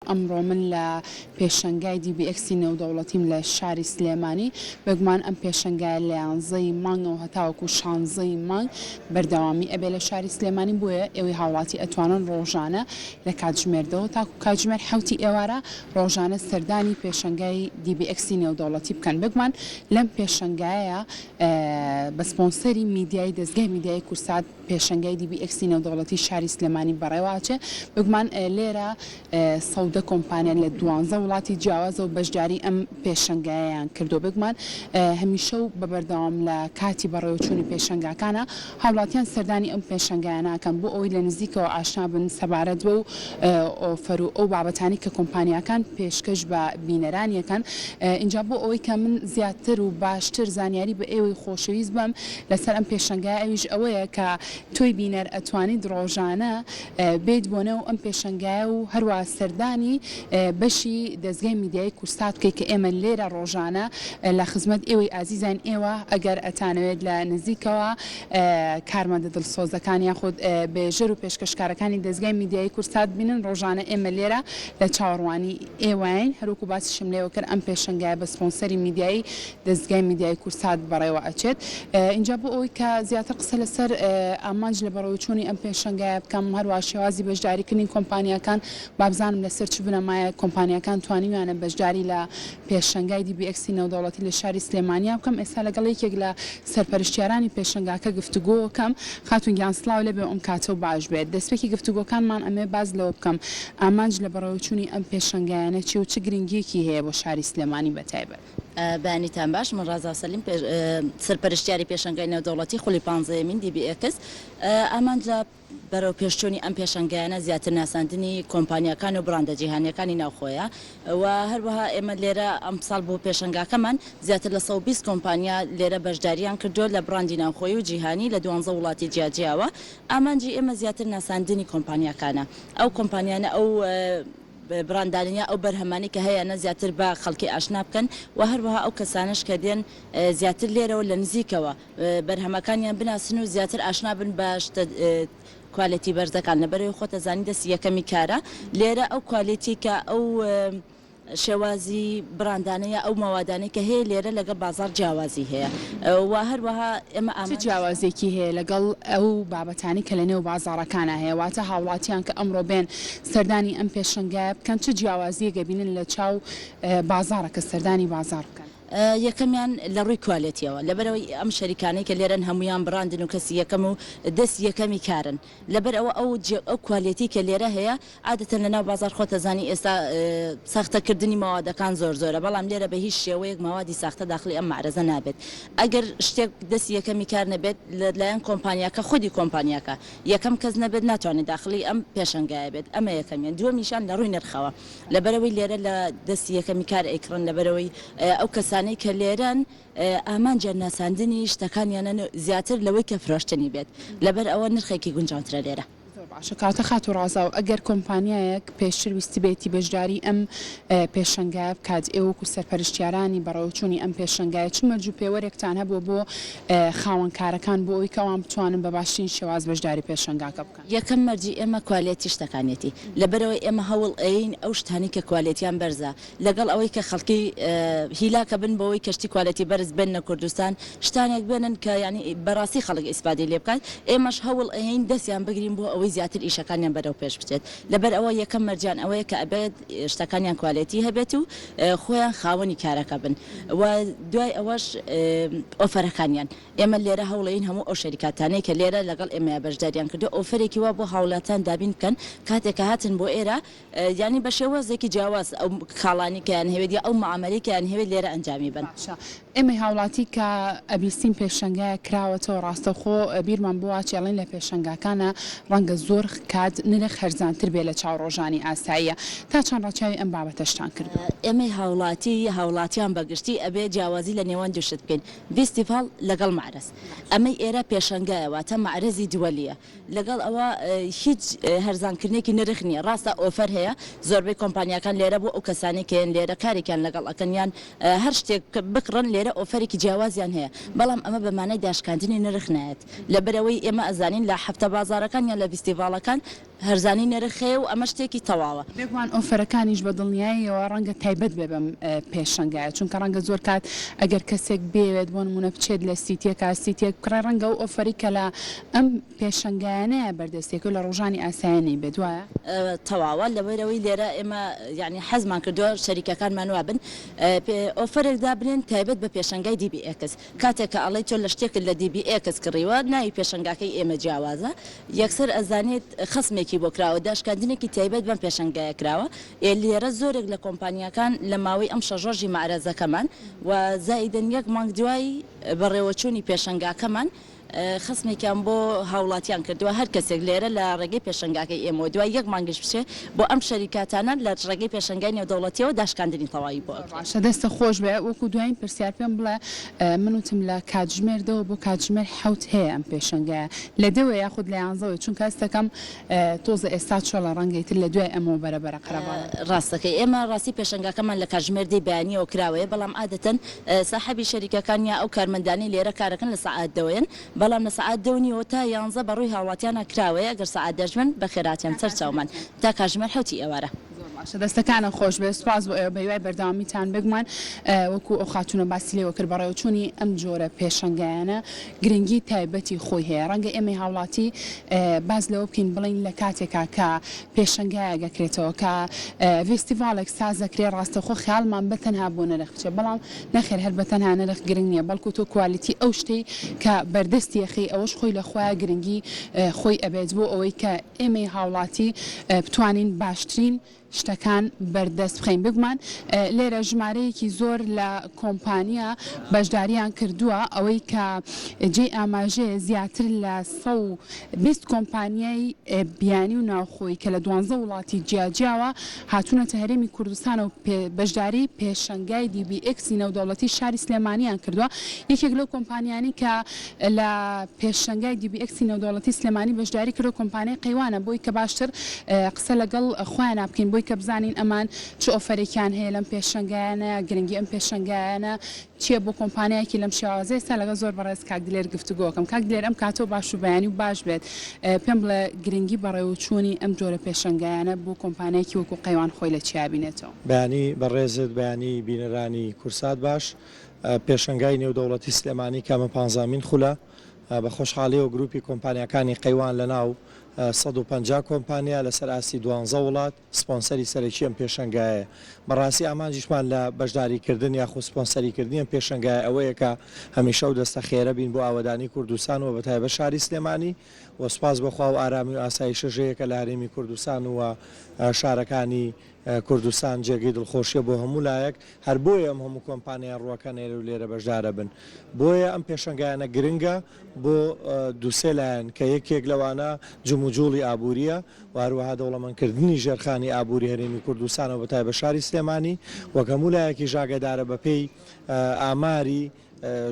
ئەمڕۆ من لە پێشەنگای DBX نێودەوڵەتیم لە شاری سلێمانی بەگومان ئەم پێشەنگای لە 11ی مانگەوە هەتاوەکو 16ی مانگ بەردەوامی ئەبێ لە شاری سلێمانی بۆیە ئێوەی هاوڵاتی ئەتوانن ڕۆژانە لە کاتژمێردەوە تاکو کاتژمێر حوتی ئێوارە ڕۆژانە سەردانی پێشەنگای DBX نێودەوڵەتی بکەن بگومان لەم پێشەنگایە بە سپۆنسەری میدیای دەستگای میدیای کورسات پێشەنگای DBX نێودەوڵەتی شاری سلێمانی بەڕێواچێ بگومان لێرە سەودە کۆمپانیا لە 12 وڵاتی جیاوازە و بەشداری ئەم پێشەنگایان کردو بگومان هەمیشە و بەبەردەوام لە کاتی بەڕێوەچوونی پێشەنگاکانە هاوڵاتیان سەردانی ئەم پێشەنگایانەکەن بۆ ئەوی لە نزیکەوە ئاشنا بن سەبارەت بە و ئۆفەر و ئەو بابەتانی کە کۆمپانیاکان پێشکەش بە بینەرانیەکەن اینجا بۆ ئەوەی کە من زیاتر و باشتر زانیاری بە ئێوەی خۆشەویست بم لەسەر ئەم پێشەنگای ئەویش ئەوەیە کە تۆی بینەر ئەتوانیت ڕۆژانە بێت بۆنەوە ئەم پێشەنگایە و هەروە سەردانی بەشی دەستگای میدیای کورسات بکەیت کە ئێمە لێرە ڕۆژانە لە خزمەت ئێوەی ئازیزان ئێوە ئەگەر ئەتانەوێت لە نزیکەوە کارمەندە دڵسۆزەکان یاخود بێژەر و پێشکەشکارەکانی دەستگای میدیای کورسات بینن ڕۆژانە ئێمە لێرە لە چاوەڕوانی ئێوەین هەروکو باسیشم لێوە کرد ئەم پێشەنگایە بە سپۆنسەری میدیایی دەستگای میدیای کورسات بەڕێوە ئەچێت اینجا بۆ ئەوەی کە زیاتر قسە لەسەر ئامانج لە بەڕێوەچوونی ئەم پێشەنگایە بکەم هەروە شێوازی بەشداریکردنی کۆمپانیەکان بابزانم لەسەر چ بنەمایە کۆمپانیەکان توانیویانە بەشداری لە پێشەنگای DBX نێودەوڵەتی لە شاری سلێمانیا بکەم ئێستا لەگەڵ یەکێک لە سەرپەرشتیارانی پێشەنگاکە گفتوگۆکەم خاتون گیانسلااو لەبێ ئەم کاتە و باش بێت دەستپێکی گفتوگۆکانمان ئەمێ باز لەوە بکەم ئامانج لە بەڕێوەچوونی ئەم پێشەنگایانە چی و چ گرنگیەکی هەیە بۆ شاری سلێمانی بەتایبەت بەیانیتان باش من ڕازا سەلیم سەرپەرشتیاری پێشەنگای نێودەوڵەتی خولی 15مین DBX ئامانج لە بەرەو پێشچوونی ئەم پێشەنگایانە زیاتر ناساندنی کۆمپانیەکان و براندە جیهانیەکانی ناوخۆیە و هەروەها ئێمە لێرە ئەم ساڵ بۆ پێشەنگاکەمان زیاتر لە 120 کۆمپانیا لێرە بەشداریان کردو لە براندی ناوخۆی و جیهانی لە 12 وڵاتی جیاجیاوە ئامانجی ئێمە زیاتر ناساندنی کۆمپانیەکانە ئەو کۆمپانیانە ئەو براندانیا ئەو بەرهەمانی کە هەیە زیاتر بە خەڵکی ئاشنا بکەن و هەروەها ئەو کەسانش کە دێن زیاتر لێرەوە لە نزیکەوە بەرهەمەکانیان بناسن و زیاتر ئاشنا بن بە کوالیتی بەرزەکان لەبەرەوەی خۆتە زانی دەستی یەکەمی کارە لێرە ئەو کوالیتی کە ئەو شێوازی براندانەیە ئەو مەوادانەی کە هەیە لێرە لەگەڵ بازار جیاوازی هەیە و هەروەها ئێمە جیاوازێکی هەیە لەگەڵ ئەو بابەتانی کە لە نێو بازارەکانە هەیە واتە هاوڵاتیان کە ئەمڕۆ بێن سەردانی ئەم پێشەنگایە بکەن چ جیاوازیەکە بینن لە چاو بازارەکە سەردانی بازار بکەن یەکەمیان لە ڕووی کوالێتیەوە لەبەرەوەی ئەم شەریکانەی کە لێرەن هەمویان بڕاندن و کەسی یەکەم و دەست یەکەمی کارن لەبەر ئەو کوالێتی کە لێرە هەیە عادەتەن لەناو بازار خۆتەزانی ئێستا ساختەکردنی ماوادەکان زۆرە بەڵام لێرە بە هیچ شێوەیەک ماوادی ساختە داخلی ئەم معرەزە نابێت ئەگەر شتێک دەست یەکەمی کار نەبێت لەلایەن کۆمپانیاکە خودی کۆمپانیاکە یەکەم کەس نەبێت ناتوانێت داخلی ئەم پێشەنگایە بێت ئەمە یەکەمیان دووەمیشان لە ڕووی نرخەوە لەبەرەوەی لێرە لە دەستی یەکەمی کار ئەیکڕن لەبەرەوەی ئەو کەسانەی کە لێرەن ئامانجە ناساندنی شتەکانیانە زیاتر لەوەی کە فرۆشتنی بێت لەبەر ئەوە نرخێکی گونجاوترە لێرە کاتە خات و ڕازا و ئەگەر کۆمپانیایەک پێشتر ویستی بێتی بەشداری ئەم پێشەنگایە بکات ئێوەکو سەرپەرشتیارانی بەڕێوەچوونی ئەم پێشەنگایە چ مەرج و پێوەرێکتان هەبووە بۆ خاوەنکارەکان بۆ ئەوی کەوان بتوانن بە باشترین شێواز بەشداری پێشەنگاکە بکەن یەکەم مەرجی ئێمە کوالێتی شتەکانێتی لەبەرەوەی ئێمە هەوڵ ئەین ئەو شتانی کە کوالێتیان بەرزە لەگەڵ ئەوەی کە خەڵکی هیلاکە بن بەوەی کەشتی کوالێتی بەرز بێنە کوردستان شتانێک بێنن کە ینی بەڕاستی خەڵک ئیسپادی لێ بکات ئێمەش هەوڵ ئەین دەستیان بگرین بۆ ئەوەی زیاتر ئیشەکانیان بەرەو پێش بچێت لەبەر ئەوە یەکەم مەرجان ئەوەیە کە ئەبێت شتەکانیان کوالێتی هەبێت و خۆیان خاوەنی کارەکە بن و دوای ئەوەش ئۆفەرەکانیان ئێمە لێرە هەوڵین هەموو ئەو شەریکاتانەی کە لێرە لەگەڵ ئێمە بەشداریان کردو ئۆفەرێکی وا بۆ هاوڵاتان دابین بکەن کاتێککە هاتن بۆ ئێرە ینی بە شێوازێکی جیاواز ئەو خاڵانی کەیان هەوێت یا ئەو معاملەی کەیان هەوێت لێرە ئەنجامی بن ئێمە هاوڵاتی کە ئەبیستیم پێشەنگایە کراوەتەوە ڕاستەخۆ بیرمان بووە چێڵین لە پێشەنگاکانە ڕەنگە زۆر کات نرخ هەرزانتر بێ لە چاو ڕۆژانی ئاساییە تا چەند ڕاچاوی ئەم بابەتەشتان کرد ئێمە هاوڵاتیان بەگشتی ئەبێ جیاوازی لە نێوان دوشت بکەین فیستیڤال لەگەڵ معرەز ئەمەی ئێرە پێشەنگایەوە معرەزی دووەلیە لەگەڵ ئەوە هیچ هەرزانکردنێکی نرخ نییە ڕاستە ئۆفەر هەیە زۆربەی کۆمپانیەکان لێرە بۆ ئەو کەسانی کەن لێرە کارێکیان لەگەڵ ئەکەنیان هەر شتێک بکڕن لێرە ئۆفەرێکی جیاوازیان هەیە بەڵام ئەمە بەمانای داشکاندنی نرخ نایەت لەبەرەوەی ئێمە ئەزانین لە هەفتە بازارەکان یان لە فیستیڤال فستیڤالەکان هەرزانی نرخێ و ئەمە شتێکی تەواوە. بێگومان ئۆفەرەکانیش بە دڵنیاییەوە ڕەنگە تایبەت بێ بەم پێشەنگایە، چونکە ڕەنگە زۆر کات ئەگەر کەسێک بێوێت بۆ نمونە بچێت لە سیتێکە سیتێک کڕە ڕەنگە و ئۆفەری کە لە ئەم پێشەنگایانەیە بەردەستێک و لە ڕۆژانی ئاسایانی بێت وایە تەواوە لەبەرەوەی لێرە ئێمە یعنی حەزمان کردووە شەریکەکانمان وا بن ئۆفەرێکدا بنێن تایبەت بە پێشەنگای DBX کاتێک کە ئەڵێ تۆ لە شتێکت لە DBX کڕیوە ناوی پێشەنگاکەی ئێمە جیاوازە یەکسەر ئەزانێت خەسمێکی بۆ کراوە داشکاندنێکی تایبەت بەم پێشەنگایە کراوە لێرە زۆرێک لە کۆمپانیەکان لە ماوەی ئەم شەژۆژی مەعرەزەکەمان و زائیدەن یەک مانگ دوای بەڕێوەچوونی پێشەنگاکەمان خەسمێکیان بۆ هاوڵاتیان کردووە هەر کەسێک لێرە لە ڕێگەی پێشەنگاکەی ئێمە دوای یەک مانگش بچێ بۆ ئەم شەریکاتانە لە ڕێگەی پێشەنگای نێودەوڵەتیەوە داشکاندنی تەواوی بۆ باشە دەستە خۆش بێ وەکو دوایین پرسیار پێم بڵێ من وتم لە کاتژمێردەوە بۆ کاتژمێر حوت هەیە ئەم پێشەنگایە لە دەوە یاخود لە یانزەوەی چونکە هەستەکەم تۆزە ئێستا چۆ لە ڕەنگەیتر لە دوای ئەمەوە بەرەبەرە قەرەباڵە ڕاستەکەی ئێمە ڕاستی پێشەنگاکەمان لە کاتژمێردەی بەیانیەوە کراوەیە بەڵام عادەتەن ساحەبی شەریکەکان یا ئەو کارمەندانی لێرە کارەکەن لە سەعات دەوەن بەڵام لە سەعات دەونیەوە تا یانزە بەڕووی هاوڵاتیانە کراوەیە گەر سەعات دەژمن بە خێراتیان سەرچاومان تا کاتژمێر حوتی ئێوارە. دەستەکانە خۆش بێ سوپاس بۆ ئێوە بەیوای بەردەوامیتان بگومان وەکو ئەو خاتونە باسی لێوە کرد بەڕێوەچوونی ئەم جۆرە پێشەنگایانە گرنگی تایبەتی خۆی هەیە ڕەنگە ئێمە هاوڵاتی باز لەوە بکەین بڵین لە کاتێکا کە پێشەنگایە گەکرێتەوە کە فستیڤالێک سازەکرێ ڕاستەخۆ خیالمان بەتەنها بۆ نەرخ بچێ بەڵام نەخێر هەر بەتەنها نەرخ گرنگ نییە بەڵکو تۆ کوالیتی ئەو شتەی کە بەردەستی یەخی ئەوەش خۆی لە خۆیان گرنگی خۆی ئەبێت بۆ ئەوەی کە ئێمە هاوڵاتی بتوانین باشترین شتەکان بەردەست بخەین بگومان لێرە ژمارەیەکی زۆر لە کۆمپانیا بەشداریان کردووە ئەوەی کە جێ ئاماژەیە زیاتر لە 120 کۆمپانیای بیانی و ناوخۆی کە لە 12 وڵاتی جیاجیاوە هاتوونەتە هەرێمی کوردستان و بەشداری پێشەنگای DBX نێودەوڵەتی شاری سلێمانیان کردووە یەکێک لەو کۆمپانیانی کە لە پێشەنگای DBX نێودەوڵەتی سلێمانی بەشداری کردو کۆمپانیای قەیوانە بۆی کە باشتر قسە لەگەڵ خۆیان بکەین بۆی کە بزانین ئەمان چ ئۆفەرێکیان هەیە لەم پێشەنگایانە گرنگی ئەم پێشەنگایانە چییە بۆ کۆمپانیایەکی لەم شێوازەیە ئێستا لەگە زۆر بەڕێز کاک دلێر گفتوگۆکەم کاک دلێر ئەم کاتەوە باش و بەیانی و باش بێت پێم بڵێ گرنگی بەڕێوەچوونی ئەم جۆرە پێشەنگایانە بۆ کۆمپانیایەکی وەکو قەیوان خۆی لە چیا بینێتەوە بەیانی بەڕێزت بەیانی بینەرانی کورسات باش پێشەنگای نێودەوڵەتی سلێمانی کامە 15مین خولە بە خۆشحاڵیەوە گروپی کۆمپانیەکانی قەیوان لەناو 150 کۆمپانیا لەسەر ئاسی 12 وڵات سپۆنسەری سەرەکی ئەم پێشەنگایە بەڕاستی ئامانجیشمان لە بەشداریکردن یاخود سپۆنسەریکردنی ئەم پێشەنگای ئەوەیە کە هەمیشە و دەستە خێرە بین بۆ ئاوەدانی کوردستان و بەتایبەت شاری سلێمانی و سپاس بەخوا و ئارامی و ئاسایشەژەیە کە لە هەرێمی کوردستان و شارەکانی کوردستان جێگەی دڵخۆشیە بۆ هەموو لایەک هەر بۆیە ئەم هەموو کۆمپانیان ڕوەکە نێرە و لێرە بەشدارە بن بۆیە ئەم پێشەنگایانە گرنگە بۆ دووسێ لایەن کە یەکێک لەوانە جموجوڵی ئابووریە و هەروەها دەوڵەمەندکردنی ژێرخانی ئابووری هەرێمی کوردستان و بەتایبەت شاری سلێمانی وەک هەموو لایەکی ژاگەدارە بەپێی ئاماری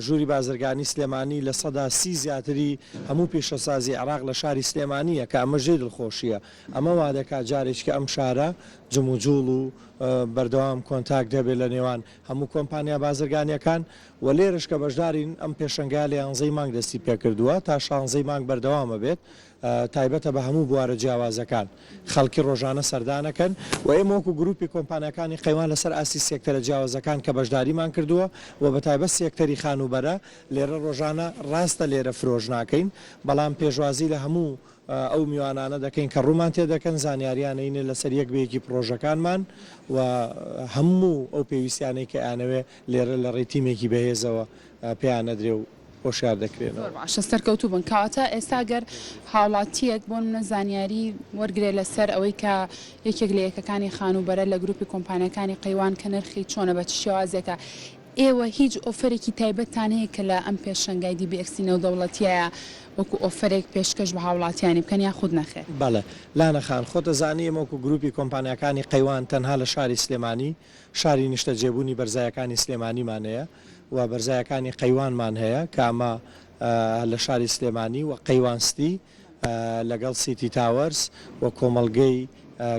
ژووری بازرگانی سلێمانی لە 130 زیاتری هەموو پێشەسازی عراق لە شاری سلێمانیە کە ئەمە ژێ دڵخۆشیە ئەمە وا دەکات جارێک کە ئەم شارە جموجوڵ و بەردەوام کۆنتاک دەبێت لە نێوان هەموو کۆمپانیا بازرگانیەکان و لێرش کە بەشدارین ئەم پێشەنگای لە 11 مانگ دەستی پێکردووە تا 16 مانگ بەردەوامە بێت تایبەتە بە هەموو بوارە جیاوازەکان خەڵکی ڕۆژانە سەردانەکەن و ئێمە وەکو گروپی کۆمپانیەکانی قەیوان لەسەر ئاسی سێکتەرە جیاوازەکان کە بەشداریمان کردووە و بەتایبەت سێکتەری خانوبەرە لێرە ڕۆژانە ڕاستە لێرە فرۆژ ناکەین بەڵام پێشوازی لە هەموو ئەو میوانانە دەکەین کە ڕوومان تێ دەکەن زانیاریانەینە لەسەر یەک بەیەکی پرۆژەکانمان و هەموو ئەو پێویستیانەی کە ئەیانەوێ لێرە لە ڕێتیمێکی بەهێزەوە پێیان نەدرێ و خۆشیار دەکرێنەوە باشە سەرکەوتوو بن کەواتە ئێستا گەر هاوڵاتیەک بۆ منە زانیاری وەرگێ لەسەر ئەوەی کە یەکێک لە یەکەکانی خانوبەرە لە گروپی کۆمپانیەکانی قەیوان کە نرخی چۆنە بە چ شێوازێکە ئێوە هیچ ئۆفەرێکی تایبەتان هەیە کە لە ئەم پێشەنگای DBX نێودەوڵەتیایە وەکو ئۆفەرێک پێشکەش بە هاوڵاتیانی بکەن یا خود نەخێ بەڵێ لانەخان خۆتە زانی ئەمە وەکو گروپی کۆمپانیەکانی قەیوان تەنها لە شاری سلێمانی شاری نیشتە جێبوونی بەرزایەکانی سلێمانیمانەیە و بەرزایەکانی قەیوانمان هەیە کە ئەمە لە شاری سلێمانی و قەیوانستی لەگەڵ سیتی تاوەرس و کۆمەڵگەی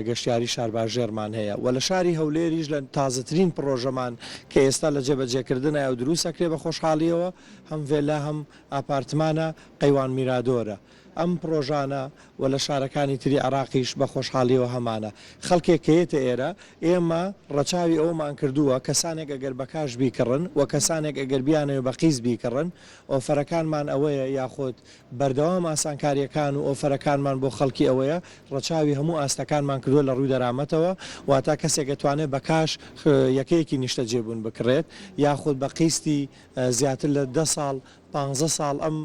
گەشتیاری شارباژێرمان هەیە و لە شاری هەولێریش لە تازەترین پرۆژەمان کە ئێستا لە جێبەجێکردنە و دروستەکرێ بە خۆشحاڵیەوە هەم ڤێلا هەم ئاپارتمانە قەیوان میرادۆرە ئەم پرۆژانە و لە شارەکانی تری عراقیش بە خۆشحاڵیەوە هەمانە خەڵکێک کەیەتە ئێرە ئێمە ڕەچاوی ئەومان کردووە کەسانێک ئەگەر بە کاش بیکڕن و کەسانێک ئەگەر بیانەوە بە قیز بیکڕن ئۆفەرەکانمان ئەوەیە یاخۆت بەردەوام ئاسانکاریەکان و ئۆفەرەکانمان بۆ خەڵکی ئەوەیە ڕەچاوی هەموو ئاستەکانمان کردووە لە ڕووی دەرامەتەوە واتە کەسێک دەتوانێت بە کاش یەکەیەکی نیشتە جێبوون بکڕێت یاخود بە قیستی زیاتر لە 10 ساڵ 15 ساڵ ئەم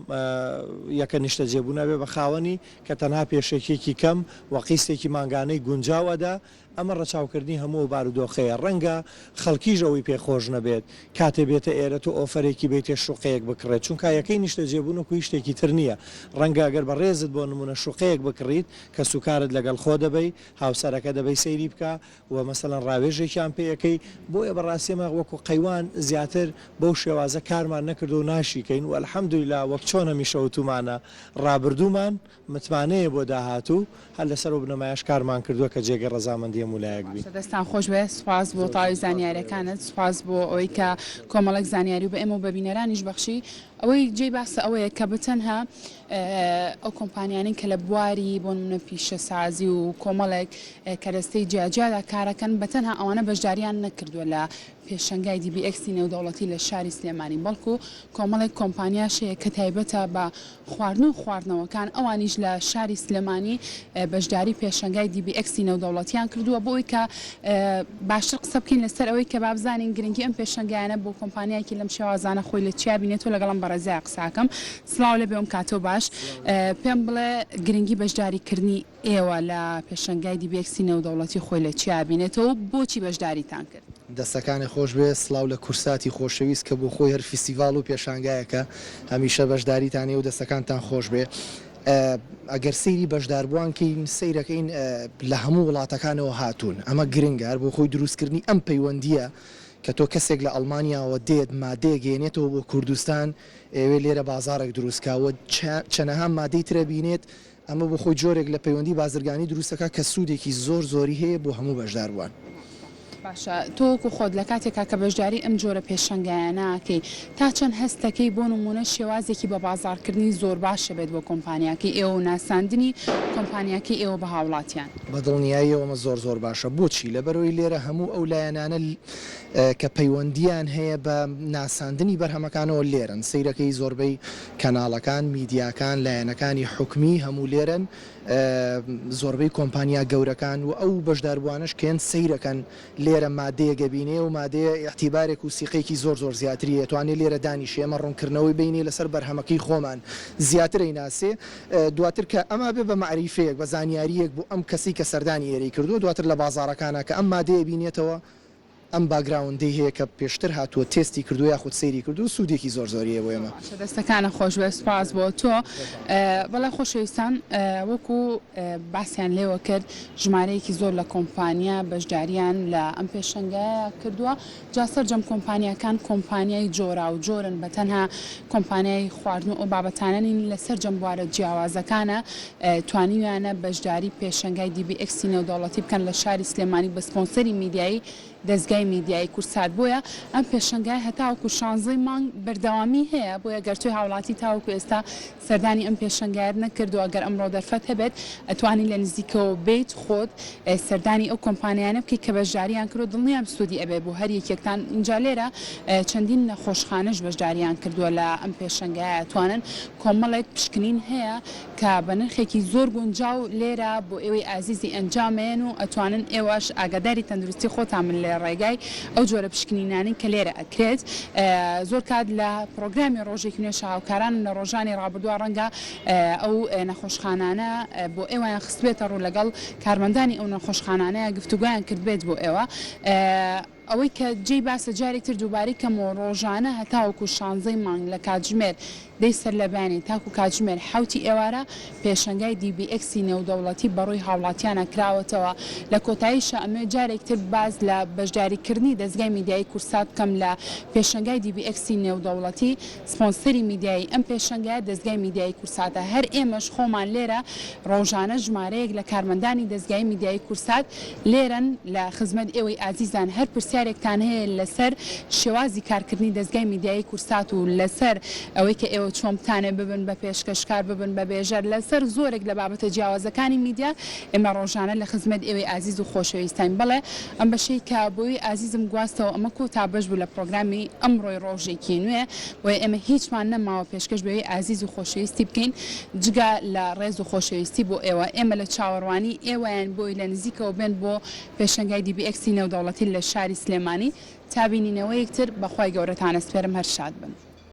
یەکە نیشتە جێبوونە بێ بە خاوەنی کە تەنها پێشێکێکی کەم و قیستێکی ماگانەی گونجاوەدا ئەمە ڕەچاوکردنی هەموو بارودۆخەیە ڕەنگە خەڵکیژەوەی پێخۆش نەبێت کاتێ بێتە ئێرە و ئۆفەرێکی بێتێ شوقەیەک بکڕێت چونکە یەکەی نیشتە جێبوون و شتێکی تر نییە ڕەنگە ئەگەر بە ڕێزت بۆ نمونە شوقەیەک بکڕیت کە سوکارت لەگەڵ خۆ دەبەی هاوسەرەکە دەبەی سەیری بکە و مەسەڵەن ڕاوێژێکیان پێەکەی بۆیە بەڕاستیمە وەکو قەیوان زیاتر بەو شێوازە کارمان نەکردو و ناشیکەین و الحەمدولیلا وەک چۆنە میشەوتومانە ڕابردوومان متمانەیە بۆ داهاتوو هەر لەسەر و بنەمایش کارمان کردووە کە جێگە ڕەزامەندی هەمولایەک بی دەستان خۆش بێ سوپاس بۆ تاوی زانیاریەکانت سوپاس بۆ ئەوەی کە کۆمەڵک زانیاری و بە ئێمە و بەبینەرانیش بەخشی ئەوەی جێی باسە ئەوەیە کە بتەنها ئەو کۆمپانیانین کە لە بواری بۆ منە پیشە سازی و کۆمەڵێک کە دەستەی جیاجیادا کارەکەن بەتەنها ئەوانە بەشداریان نەکردووە لە پێشنگای DBX نێودەوڵەتی لە شاری سلێمانی بەڵکو کۆمەڵێک کۆمپانیاشەیە کە تایبەتە بە خواردن و خواردنەوەکان ئەوانیش لە شاری سلێمانی بەشداری پێشنگای DBX نێودەوڵەتیان کردووە بۆی کە باشتر قسە بکەین لەسەر ئەوەی کە بابزانین گرنگی ئەم پێشنگایانە بۆ کۆمپانیایکی لەم شێوازانە خۆی لە چیا بینێتەوە لەگەڵم بەڕێزای قساکەم سڵاو لە بێم کاتۆ باش پێم بڵێ گرنگی بەشداریکردنی ئێوە لە پێشنگای DBX نێودەوڵەتی خۆی لە چیا بینێتەوە بۆچی بەشداریتان کرد دەستەکانی خۆش بێ سلااو لە کورساتی خۆشەویست کە بۆ خۆی هەر فیسیڤال و پێشانگایەکە هەمیشە بەشداریتانێ و دەستەکانتان خۆش بێ ئەگەر سەیری بەشداربووانکەین سیرەکەین لە هەموو وڵاتەکانەوە هاتوون ئەمە گرنگە بۆ خۆی دروستکردنی ئەم پەیوەندیە کە تۆ کەسێک لە ئەڵمانیاوە دێت مادەیە گەێنێتەوە بۆ کوردستان ئێوێ لێرە بازارێک دروستکاوە چەنەها مادەی ترە بینێت ئەمە بۆ خۆی جۆرێک لە پەیوەندی بازرگانی دروستەکە کە سوودێکی زۆری هەیە بۆ هەموو بەشداربووان. باشە تۆکو خۆت لە کاتێکا کە بەشداری ئەم جۆرە پێشنگایانەکەی تا چەند هەستەکەی بۆ نمونە شێوازێکی بە بازارکردنی زۆر باشە بێت بۆ کۆمپانیاکەی ئێوە و ناساندنی کۆمپانیاکەی ئێوە بە هاوڵاتیان بەدڵنیاییەوەمە زۆر باشە بۆچی لەبەرەوەی لێرە هەموو ئەو لایەنانە کە پەیوەندیان هەیە بە ناساندنی بەرهەمەکانەوە لێرن سیرەکەی زۆربەی کەناڵەکان میدیاکان لایەنەکانی حکومی هەموو لێرن زۆربەی کۆمپانیا گەورەکان و ئەو بەشداربووانش کێن سیرەکەن لێرە مادەیە گەبینێ و مادەیە احتیبارێک و سیقێکی زۆر زیاتری ئەتوانێت لێرە دانیشێ ئەمە ڕوونکردنەوەی بینی لەسەر بەرهەمەکەی خۆمان زیاترەی ناسێ دواتر کە ئەمە بێ بە معریفەیەک بە زانیاریەک بۆ ئەم کەسی کە سەردانی ئێرەی کردو دواتر لە بازارەکانە کە ئەم مادەیە بینێتەوە ئەم باگراوندەی هەیە کە پێشتر هاتووە تێستی کردو یاخود سەیری کردو سوودێکی زۆریە بۆ ئێمە دەستەکانە خۆش بێ سپاس بۆ تۆ بەڵێ خۆشەویستان وەکو باسییان لێوە کرد ژمارەیەکی زۆر لە کۆمپانیا بەشداریان لە ئەم پێشنگایە کردووە جاسەر جەم کۆمپانیەکان کۆمپانیای جۆرا و جۆرن بە تەنها کۆمپانیای خواردن و بابەتانەنین لەسەر جەم بوارە جیاوازەکانە توانیویانە بەشداری پێشنگای DBX نێودەوڵەتی بکەن لە شاری سلێمانی بە سپۆنسەری میدیایی دەستگای میدیایی کورسات بۆیە ئەم پێشنگای هەتاوەکو 16 مانگ بەردەوامی هەیە بۆیە گەرتوی هاوڵاتی تاوەکو ئێستا سەردانی ئەم پێشنگایت نەکردووە گەر ئەمڕۆ دەرفەت هەبێت ئەتوانی لە نزیکەوە بیت خۆت سەردانی ئەو کۆمپانیانە بکەیت کە بەشداریان کرد و دڵنیام سوودی ئەبێ بۆ هەر یەکێکتان اینجا لێرە چەندین نەخۆشخانەش بەشداریان کردووە لە ئەم پێشنگایە ئەتوانن کۆمەڵێک پشکنین هەیە کە بە نرخێکی زۆر گونجاو لێرە بۆ ئێوەی ئازیزی ئەنجامێن و ئەتوانن ئێوەش ئاگاداری تەندروستی خۆتان من لێ ڕێگای ئەو جۆرە پشکنینانی کە لێرە ئەکرێت زۆر کات لە پرۆگرامی ڕۆژێکی نوێ شاوکاران لە ڕۆژانی ڕابردووە ڕەنگە ئەو نەخۆشخانانە بۆ ئێوەیان خستبێتە ڕوو لەگەڵ کارمەندانی ئەو نەخۆشخانانەیە گفتوگویان کرد بێت بۆ ئێوە ئەوەی کە جێی باسە جارێکتر دووباری کەم و ڕۆژانە هەتاوەکو 16 مانگ لە کاتژمێر دەی سەر لەبانی تاکو کاتژمێر حوتی ئێوارە پێشنگای DBX نێودەوڵەتی بەڕووی هاوڵاتیانە کراوەتەوە لە کۆتاییشە ئەمێ جارێکتر باز لە بەشداریکردنی دەستگای میدیایی کورسات بکەم لە پێشنگای DBX نێودەوڵەتی سپۆنسەری میدیایی ئەم پێشنگای دەستگای میدیایی کورساتە هەر ئێمەش خۆمان لێرە ڕۆژانە ژمارەیەک لە کارمەندانی دەستگای میدیایی کورسات لێرن لە خزمەت ئێوەی ئازیزان هەر پرسیارێکتان هەیە لەسەر شێوازی کارکردنی دەستگای میدیایی کورسات و لەسەر ئەوەی کە ئێوە چۆن بتانێ ببن بە پێشکەشکار ببن بە بێژەر لەسەر زۆرێک لە بابەتە جیاوازەکانی میدیا ئێمە ڕۆژانە لە خزمەت ئێوەی ئازیز و خۆشەویستین بڵێ ئەم بەشەی کە بۆی ئازیزم گواستەوە ئەمە کۆتا بەش بوو لە پرۆگرامی ئەمڕۆی ڕۆژێکی نوێ بۆیە ئێمە هیچمان نەماوە پێشکەش بەوەی ئازیز و خۆشەویستی بکەین جگا لە ڕێز و خۆشەویستی بۆ ئێوە ئێمە لە چاوەڕوانی ئێوەیان بۆی لە نزیکەوە بێن بۆ پێشەنگای DBX نێودەوڵەتی لە شاری سلێمانی تا بینینەوە یەکتر بەخوای گەورەتانە سپێرم هەر شاد بن.